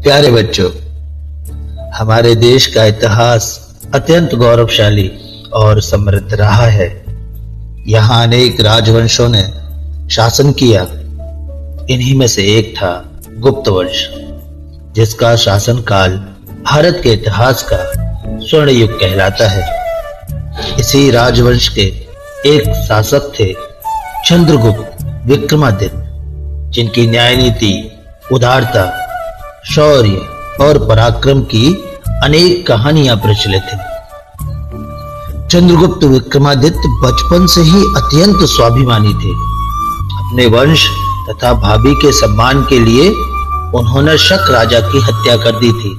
प्यारे बच्चों, हमारे देश का इतिहास अत्यंत गौरवशाली और समृद्ध रहा है। यहाँ अनेक राजवंशों ने शासन किया। इन्हीं में से एक था गुप्त वंश, जिसका शासनकाल भारत के इतिहास का स्वर्ण युग कहलाता है। इसी राजवंश के एक शासक थे चंद्रगुप्त विक्रमादित्य, जिनकी न्याय नीति, उदारता, शौर्य और पराक्रम की अनेक कहानियां प्रचलित हैं। चंद्रगुप्त विक्रमादित्य बचपन से ही अत्यंत स्वाभिमानी थे। अपने वंश तथा भाभी के सम्मान के लिए उन्होंने शक राजा की हत्या कर दी थी।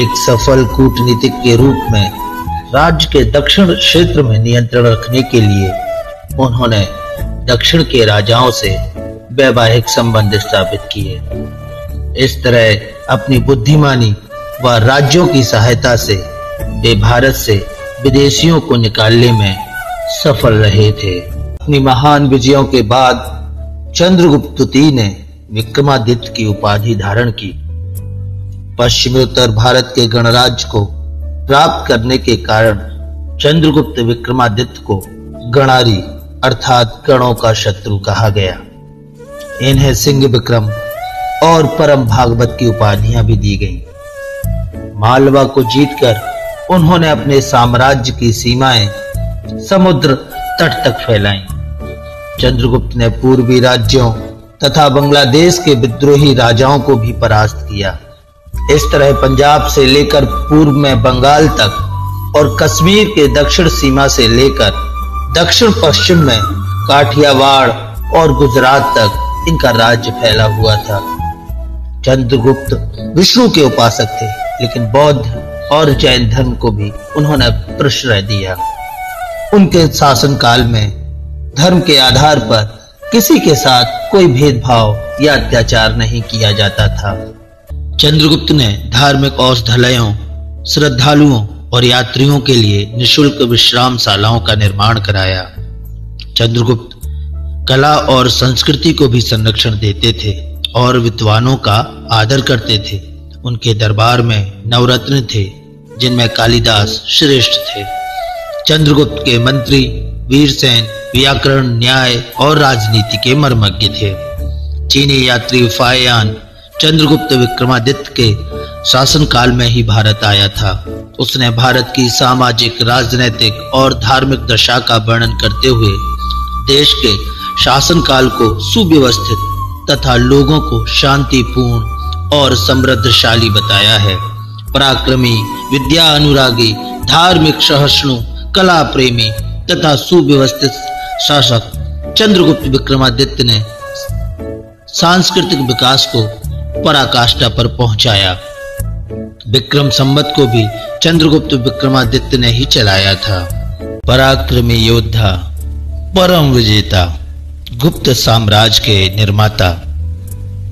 एक सफल कूटनीतिक के रूप में राज्य के दक्षिण क्षेत्र में नियंत्रण रखने के लिए उन्होंने दक्षिण के राजाओं से वैवाहिक संबंध स्थापित किए। इस तरह अपनी बुद्धिमानी व राज्यों की सहायता से वे भारत से विदेशियों को निकालने में सफल रहे थे। अपनी महान विजयों के बाद चंद्रगुप्त द्वितीय ने विक्रमादित्य की उपाधि धारण की। पश्चिमोत्तर भारत के गणराज्य को प्राप्त करने के कारण चंद्रगुप्त विक्रमादित्य को गणारी अर्थात गणों का शत्रु कहा गया। इन्हें सिंह विक्रम और परम भागवत की उपाधियां भी दी गईं। मालवा को जीतकर उन्होंने अपने साम्राज्य की सीमाएं समुद्र तट तक फैलाईं। चंद्रगुप्त ने पूर्वी राज्यों तथा बांग्लादेश के विद्रोही राजाओं को भी परास्त किया। इस तरह पंजाब से लेकर पूर्व में बंगाल तक और कश्मीर के दक्षिण सीमा से लेकर दक्षिण पश्चिम में काठियावाड़ और गुजरात तक इनका राज्य फैला हुआ था। चंद्रगुप्त विष्णु के उपासक थे, लेकिन बौद्ध और जैन धर्म को भी उन्होंने प्रश्रय दिया। उनके शासनकाल में धर्म के आधार पर किसी के साथ कोई भेदभाव या अत्याचार नहीं किया जाता था। चंद्रगुप्त ने धार्मिक औषधालयों, श्रद्धालुओं और यात्रियों के लिए निशुल्क विश्रामशालाओं का निर्माण कराया। चंद्रगुप्त कला और संस्कृति को भी संरक्षण देते थे और विद्वानों का आदर करते थे। उनके दरबार में नवरत्न थे, जिनमें कालिदास श्रेष्ठ थे। चंद्रगुप्त के मंत्री वीरसेन व्याकरण, न्याय और राजनीति के मर्मज्ञ थे। चीनी यात्री फायान चंद्रगुप्त विक्रमादित्य के शासनकाल में ही भारत आया था। उसने भारत की सामाजिक, राजनीतिक और धार्मिक दशा का वर्णन करते हुए देश के शासनकाल को सुव्यवस्थित तथा लोगों को शांतिपूर्ण और समृद्धशाली बताया है। पराक्रमी, विद्या अनुरागी, धार्मिक सहिष्णु, कला प्रेमी तथा सुव्यवस्थित शासक चंद्रगुप्त विक्रमादित्य ने सांस्कृतिक विकास को पराकाष्ठा पर पहुंचाया। विक्रम संवत को भी चंद्रगुप्त विक्रमादित्य ने ही चलाया था। पराक्रमी योद्धा, परम विजेता, गुप्त साम्राज्य के निर्माता,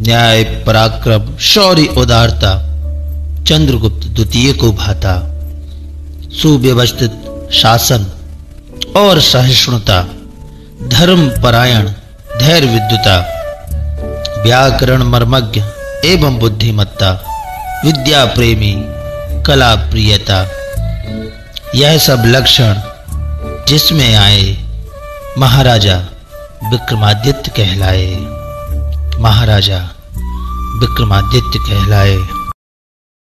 न्याय, पराक्रम, शौर्य, उदारता चंद्रगुप्त द्वितीय को भाता। सुव्यवस्थित शासन और सहिष्णुता, धर्म परायण, धैर्य विद्वता, व्याकरण मर्मज्ञ एवं बुद्धिमत्ता, विद्या प्रेमी, कला प्रियता, यह सब लक्षण जिसमें आए महाराजा विक्रमादित्य कहलाए। महाराजा विक्रमादित्य कहलाए।